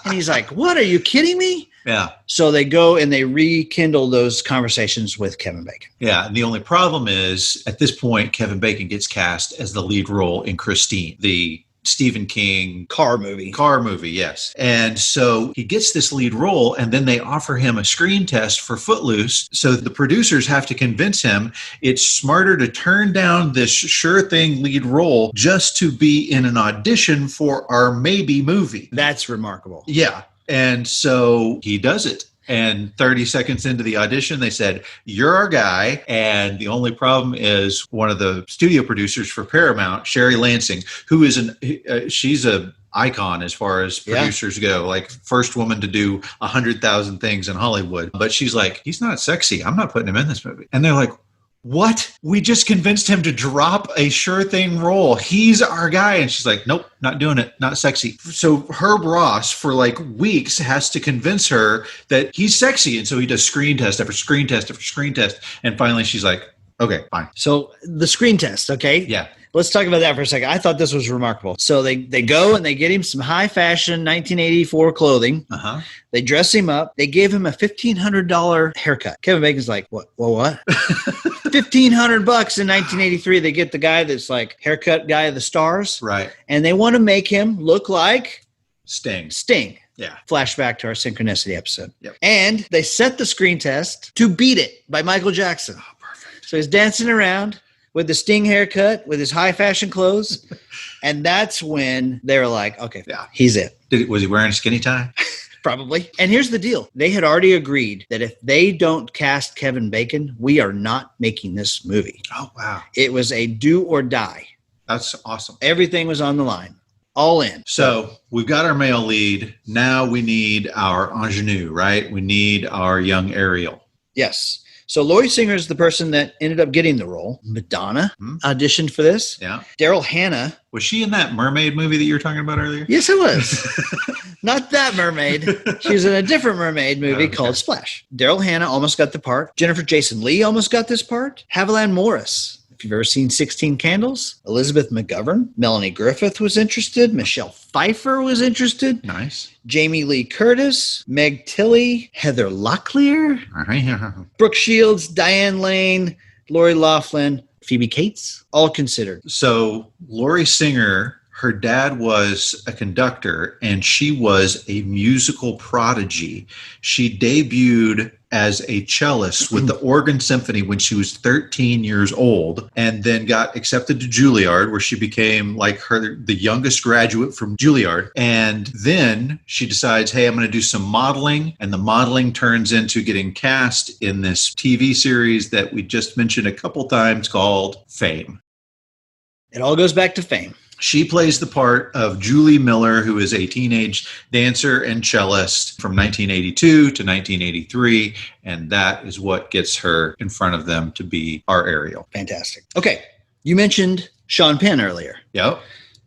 And he's like, what? Are you kidding me? Yeah. So they go and they rekindle those conversations with Kevin Bacon. Yeah. And the only problem is at this point, Kevin Bacon gets cast as the lead role in Christine, the Stephen King car movie. Yes. And so he gets this lead role and then they offer him a screen test for Footloose. So the producers have to convince him it's smarter to turn down this sure thing lead role just to be in an audition for our maybe movie. That's remarkable. Yeah. And so he does it. And 30 seconds into the audition, they said, you're our guy. And the only problem is one of the studio producers for Paramount, Sherry Lansing, who is she's a icon as far as producers go, like first woman to do 100,000 things in Hollywood. But she's like, he's not sexy. I'm not putting him in this movie. And they're like, what? We just convinced him to drop a sure thing role. He's our guy. And she's like, nope, not doing it. Not sexy. So Herb Ross for like weeks has to convince her that he's sexy. And so he does screen test after screen test after screen test. And finally she's like, okay, fine. So the screen test, okay? Yeah. Let's talk about that for a second. I thought this was remarkable. So they go and they get him some high fashion 1984 clothing. Uh-huh. They dress him up. They give him a $1,500 haircut. Kevin Bacon's like, what? $1,500 in 1983. They get the guy that's like haircut guy of the stars. Right. And they want to make him look like Sting. Yeah. Flashback to our Synchronicity episode. Yep. And they set the screen test to Beat It by Michael Jackson. Oh, perfect. So he's dancing around with the Sting haircut, with his high fashion clothes. And that's when they were like, okay, he's it. Was he wearing a skinny tie? Probably. And here's the deal. They had already agreed that if they don't cast Kevin Bacon, we are not making this movie. Oh, wow. It was a do or die. That's awesome. Everything was on the line. All in. So we've got our male lead. Now we need our ingenue, right? We need our young Ariel. Yes. So Lori Singer is the person that ended up getting the role. Madonna auditioned for this. Yeah. Daryl Hannah. Was she in that mermaid movie that you were talking about earlier? Yes, it was. Not that mermaid. She was in a different mermaid movie called Splash. Daryl Hannah almost got the part. Jennifer Jason Leigh almost got this part. Haviland Morris. If you've ever seen 16 Candles, Elizabeth McGovern, Melanie Griffith was interested. Michelle Pfeiffer was interested. Nice. Jamie Lee Curtis, Meg Tilly, Heather Locklear, Brooke Shields, Diane Lane, Lori Loughlin, Phoebe Cates, all considered. So Lori Singer, Her dad was a conductor, and she was a musical prodigy. She debuted as a cellist with the Oregon Symphony when she was 13 years old, and then got accepted to Juilliard, where she became like the youngest graduate from Juilliard. And then she decides, hey, I'm going to do some modeling. And the modeling turns into getting cast in this TV series that we just mentioned a couple times called Fame. It all goes back to Fame. She plays the part of Julie Miller, who is a teenage dancer and cellist from 1982 to 1983. And that is what gets her in front of them to be our Ariel. Fantastic. Okay. You mentioned Sean Penn earlier. Yep.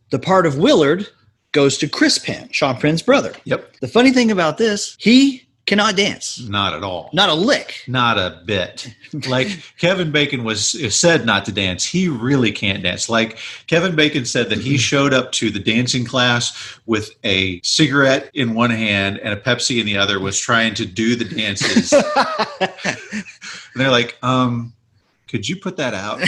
The part of Willard goes to Chris Penn, Sean Penn's brother. Yep. The funny thing about this, he cannot dance. Not at all. Not a lick. Not a bit. Like Kevin Bacon was said not to dance. He really can't dance. Like Kevin Bacon said that he showed up to the dancing class with a cigarette in one hand and a Pepsi in the other, was trying to do the dances. And they're like, could you put that out?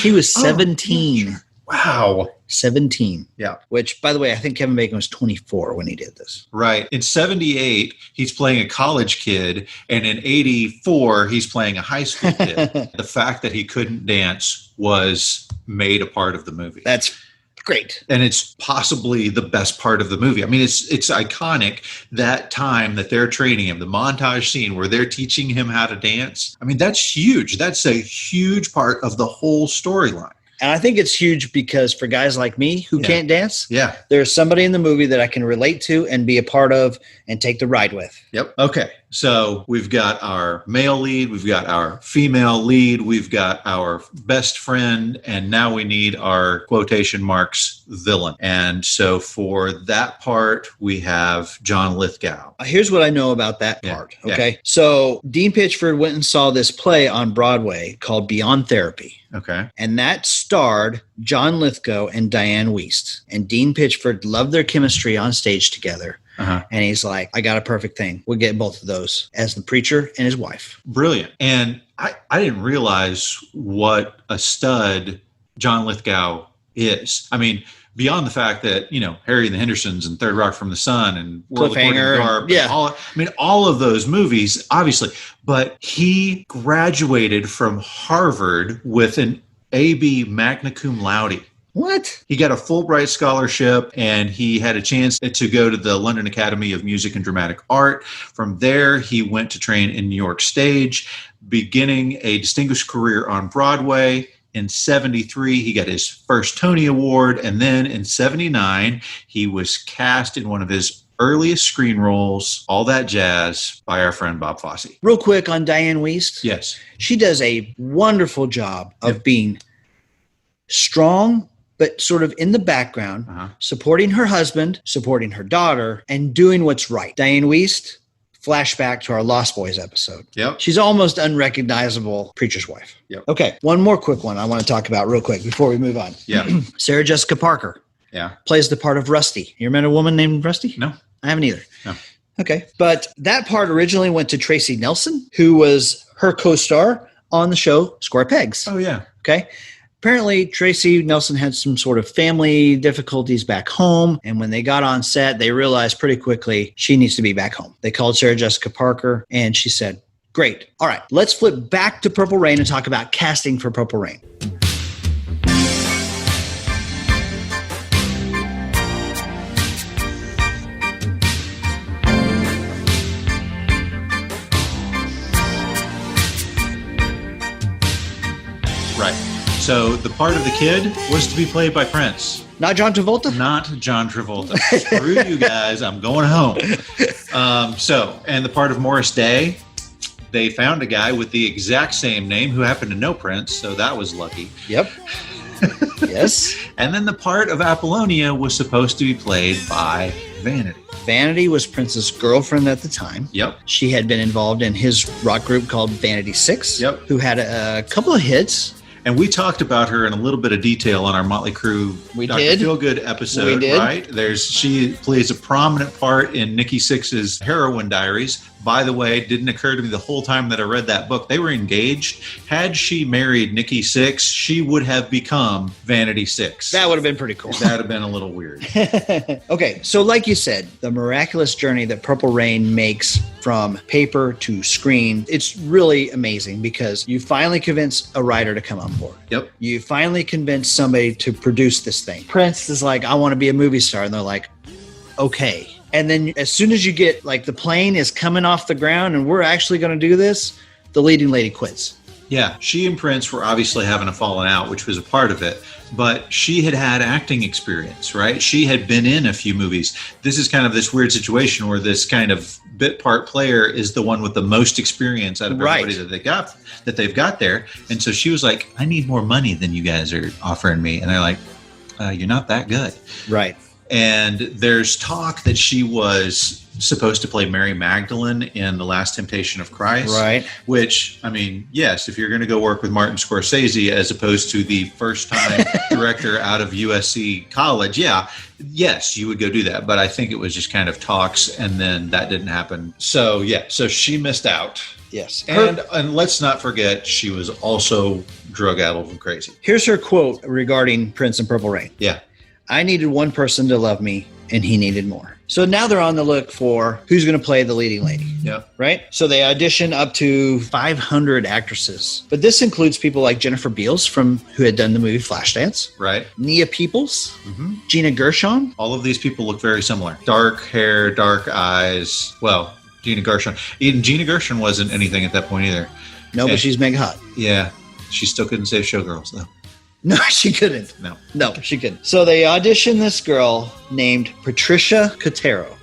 He was 17. Wow. 17. Yeah. Which, by the way, I think Kevin Bacon was 24 when he did this. Right. In 78, he's playing a college kid. And in 84, he's playing a high school kid. The fact that he couldn't dance was made a part of the movie. That's great. And it's possibly the best part of the movie. I mean, it's iconic, that time that they're training him, the montage scene where they're teaching him how to dance. I mean, that's huge. That's a huge part of the whole storyline. And I think it's huge because for guys like me who can't dance, there's somebody in the movie that I can relate to and be a part of and take the ride with. Yep. Okay. So we've got our male lead, we've got our female lead, we've got our best friend, and now we need our quotation marks villain. And so for that part, we have John Lithgow. Here's what I know about that part. Okay. So Dean Pitchford went and saw this play on Broadway called Beyond Therapy. Okay. And that starred John Lithgow and Diane Wiest. And Dean Pitchford loved their chemistry on stage together. And he's like, I got a perfect thing. We'll get both of those as the preacher and his wife. Brilliant. And I didn't realize what a stud John Lithgow is. I mean, beyond the fact that, you know, Harry and the Hendersons and Third Rock from the Sun and World According to Garp, all of those movies, obviously. But he graduated from Harvard with an AB magna cum laude. What? He got a Fulbright scholarship, and he had a chance to go to the London Academy of Music and Dramatic Art. From there, he went to train in New York stage, beginning a distinguished career on Broadway. In 73, he got his first Tony Award, and then in 79, he was cast in one of his earliest screen roles, All That Jazz, by our friend Bob Fosse. Real quick on Diane Wiest. Yes. She does a wonderful job of being strong, but sort of in the background, supporting her husband, supporting her daughter, and doing what's right. Diane Wiest, flashback to our Lost Boys episode. Yep. She's almost unrecognizable preacher's wife. Yep. Okay, one more quick one I want to talk about real quick before we move on. Yeah. Sarah Jessica Parker plays the part of Rusty. You remember a woman named Rusty? No. I haven't either. No. Okay, but that part originally went to Tracy Nelson, who was her co-star on the show Square Pegs. Oh, yeah. Okay. Apparently, Tracy Nelson had some sort of family difficulties back home. And when they got on set, they realized pretty quickly she needs to be back home. They called Sarah Jessica Parker and she said, great. All right, let's flip back to Purple Rain and talk about casting for Purple Rain. Right. So the part of the kid was to be played by Prince. Not John Travolta? Not John Travolta. Screw you guys. I'm going home. And the part of Morris Day, they found a guy with the exact same name who happened to know Prince. So that was lucky. Yep. Yes. And then the part of Apollonia was supposed to be played by Vanity. Vanity was Prince's girlfriend at the time. Yep. She had been involved in his rock group called Vanity Six. Yep. Who had a couple of hits. And we talked about her in a little bit of detail on our Motley Crue Dr. Feelgood episode, right? She plays a prominent part in Nikki Sixx's Heroin Diaries. by the way, didn't occur to me the whole time that I read that book. They were engaged. Had she married Nikki Sixx, she would have become Vanity Sixx. That would have been pretty cool. That would have been a little weird. Okay, so like you said, the miraculous journey that Purple Rain makes from paper to screen, it's really amazing because you finally convince a writer to come on board. Yep. You finally convince somebody to produce this thing. Prince is like, I want to be a movie star. And they're like, okay. And then as soon as you get, like, the plane is coming off the ground and we're actually going to do this, the leading lady quits. Yeah, she and Prince were obviously having a falling out, which was a part of it. But she had had acting experience, right? She had been in a few movies. This is kind of this weird situation where this kind of bit part player is the one with the most experience out of everybody that they've got there. And so she was like, I need more money than you guys are offering me. And they're like, you're not that good. Right. And there's talk that she was supposed to play Mary Magdalene in The Last Temptation of Christ. Right. Which, I mean, yes, if you're going to go work with Martin Scorsese as opposed to the first-time director out of USC college, yes, you would go do that. But I think it was just kind of talks, and then that didn't happen. So, so she missed out. Yes. And let's not forget, she was also drug-addled and crazy. Here's her quote regarding Prince and Purple Rain. Yeah. I needed one person to love me, and he needed more. So now they're on the look for who's going to play the leading lady. Yeah. Right? So they audition up to 500 actresses. But this includes people like Jennifer Beals who had done the movie Flashdance. Right. Nia Peoples. Mm-hmm. Gina Gershon. All of these people look very similar. Dark hair, dark eyes. Well, Gina Gershon. Even Gina Gershon wasn't anything at that point either. No, but she's mega hot. Yeah. She still couldn't save Showgirls, though. No, she couldn't. No, she couldn't. So they auditioned this girl named Patricia Cotero,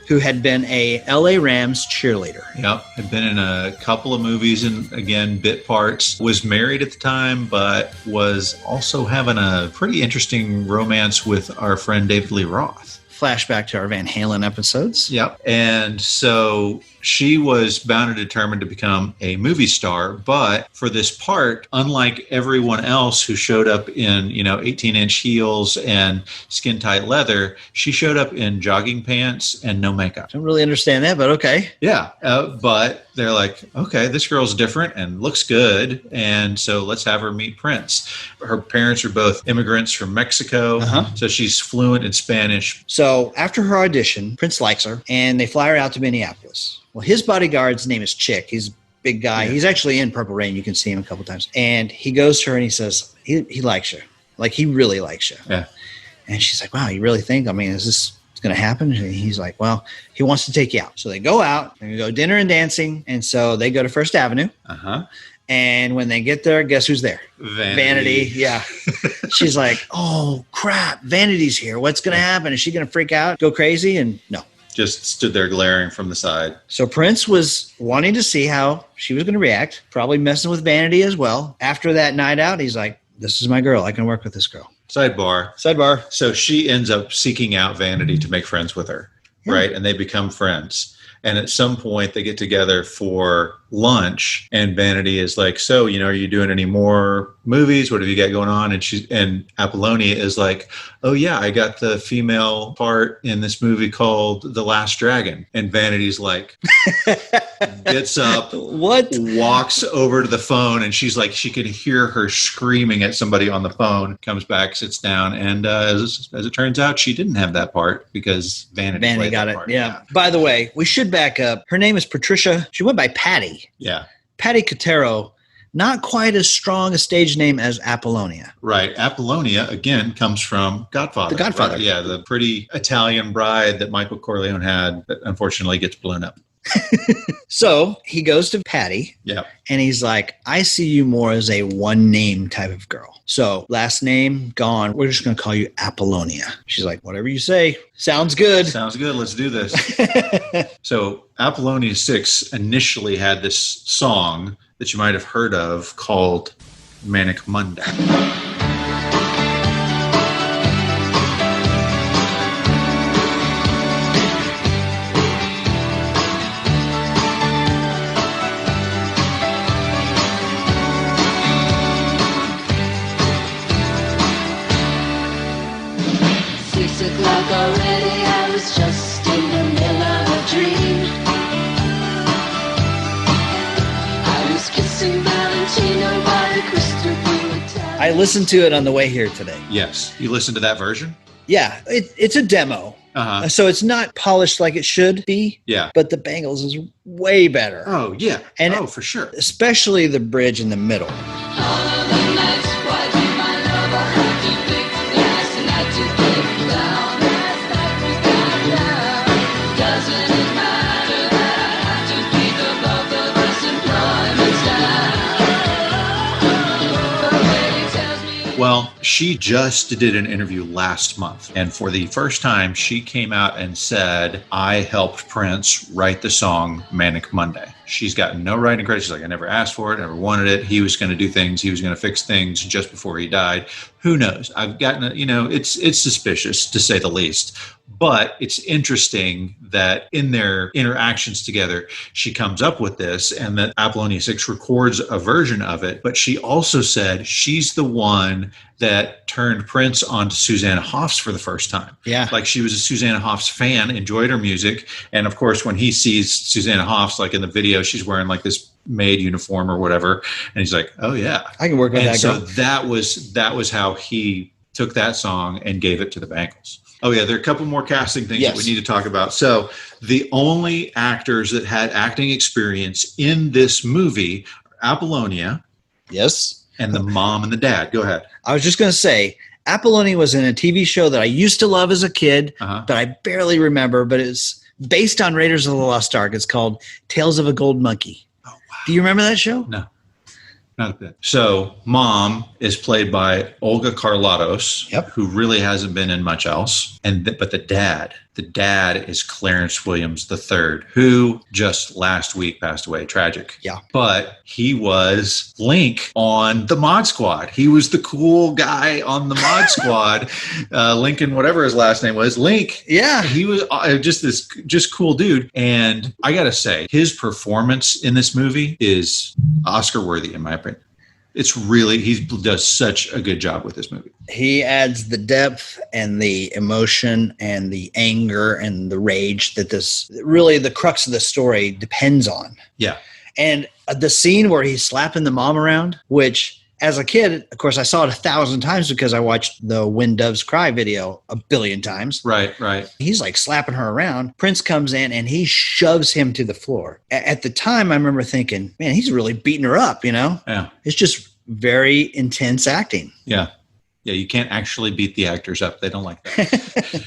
who had been a LA Rams cheerleader. Yep. Had been in a couple of movies and, again, bit parts. Was married at the time, but was also having a pretty interesting romance with our friend David Lee Roth. Flashback to our Van Halen episodes. Yep. And so she was bound and determined to become a movie star. But for this part, unlike everyone else who showed up in, 18-inch heels and skin-tight leather, she showed up in jogging pants and no makeup. I don't really understand that, but okay. Yeah. But they're like, okay, this girl's different and looks good. And so let's have her meet Prince. Her parents are both immigrants from Mexico. So she's fluent in Spanish. So after her audition, Prince likes her and they fly her out to Minneapolis. Well, his bodyguard's name is Chick. He's a big guy. Yeah. He's actually in Purple Rain. You can see him a couple times. And he goes to her and he says, he likes you. Like, he really likes you. Yeah. And she's like, wow, you really think? I mean, is this going to happen? And he's like, well, he wants to take you out. So they go out and go dinner and dancing. And so they go to First Avenue. And when they get there, guess who's there? Vanity. Yeah. She's like, oh, crap. Vanity's here. What's going to happen? Is she going to freak out, go crazy? And no. Just stood there glaring from the side. So Prince was wanting to see how she was going to react, probably messing with Vanity as well. After that night out, he's like, this is my girl. I can work with this girl. Sidebar. So she ends up seeking out Vanity to make friends with her, right? And they become friends. And at some point, they get together for lunch, and Vanity is like, so, are you doing any more movies? What have you got going on? And Apollonia is like, oh, yeah, I got the female part in this movie called The Last Dragon. And Vanity's like, gets up, walks over to the phone, and she's like, she could hear her screaming at somebody on the phone, comes back, sits down. And as it turns out, she didn't have that part because Vanity got it. Yeah. By the way, we should back up. Her name is Patricia. She went by Patty. Yeah. Patty Cotero, not quite as strong a stage name as Apollonia. Right. Apollonia, again, comes from Godfather. The Godfather. Right? Yeah, the pretty Italian bride that Michael Corleone had that unfortunately gets blown up. So he goes to Patty. Yeah. And he's like, I see you more as a one name type of girl. So last name gone. We're just going to call you Apollonia. She's like, whatever you say. Sounds good. Let's do this. So Apollonia 6 initially had this song that you might have heard of called Manic Monday. Already, I was just in the middle of a dream. I listened to it on the way here today. Yes. You listened to that version? Yeah, it's a demo. Uh-huh. So it's not polished like it should be. Yeah. But the Bangles is way better. Oh, yeah. And oh, for sure. Especially the bridge in the middle. Well, she just did an interview last month. And for the first time, she came out and said, I helped Prince write the song Manic Monday. She's gotten no writing credit. She's like, I never asked for it, never wanted it. He was going to do things. He was going to fix things just before he died. Who knows? I've gotten, it's suspicious to say the least. But it's interesting that in their interactions together, she comes up with this and that Apollonia 6 records a version of it. But she also said she's the one that turned Prince onto Susanna Hoffs for the first time. Yeah. Like she was a Susanna Hoffs fan, enjoyed her music. And of course, when he sees Susanna Hoffs, like in the video, she's wearing like this maid uniform or whatever. And he's like, oh yeah, I can work with that girl. So that was how he took that song and gave it to the Bangles. Oh, yeah. There are a couple more casting things that we need to talk about. So the only actors that had acting experience in this movie are Apollonia. Yes. And the mom and the dad. Go ahead. I was just going to say, Apollonia was in a TV show that I used to love as a kid, but I barely remember. But it's based on Raiders of the Lost Ark. It's called Tales of a Gold Monkey. Oh, wow. Do you remember that show? No. Not a bit. So mom is played by Olga Karlatos, who really hasn't been in much else. But the dad is Clarence Williams III, who just last week passed away. Tragic. Yeah. But he was Link on the Mod Squad. He was the cool guy on the Mod Squad. Lincoln, whatever his last name was, Link. Yeah. He was just cool dude. And I got to say, his performance in this movie is Oscar worthy, in my opinion. It's really, he does such a good job with this movie. He adds the depth and the emotion and the anger and the rage that this, really the crux of the story depends on. Yeah. And the scene where he's slapping the mom around, which as a kid, of course, I saw it 1,000 times because I watched the When Doves Cry video 1 billion times. Right. He's like slapping her around. Prince comes in and he shoves him to the floor. At the time, I remember thinking, man, he's really beating her up, Yeah. It's just very intense acting. Yeah. Yeah, you can't actually beat the actors up. They don't like that.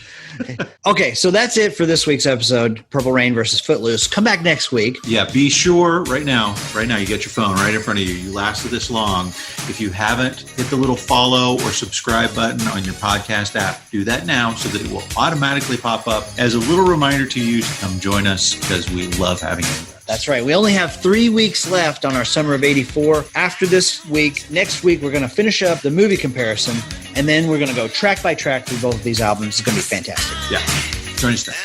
Okay, so that's it for this week's episode, Purple Rain versus Footloose. Come back next week. Yeah, be sure right now, you get your phone right in front of you. You lasted this long. If you haven't, hit the little follow or subscribe button on your podcast app. Do that now so that it will automatically pop up as a little reminder to you to come join us because we love having you. That's right. We only have 3 weeks left on our Summer of 84. After this week, next week, we're going to finish up the movie comparison, and then we're going to go track by track through both of these albums. It's going to be fantastic. Yeah. Join us then.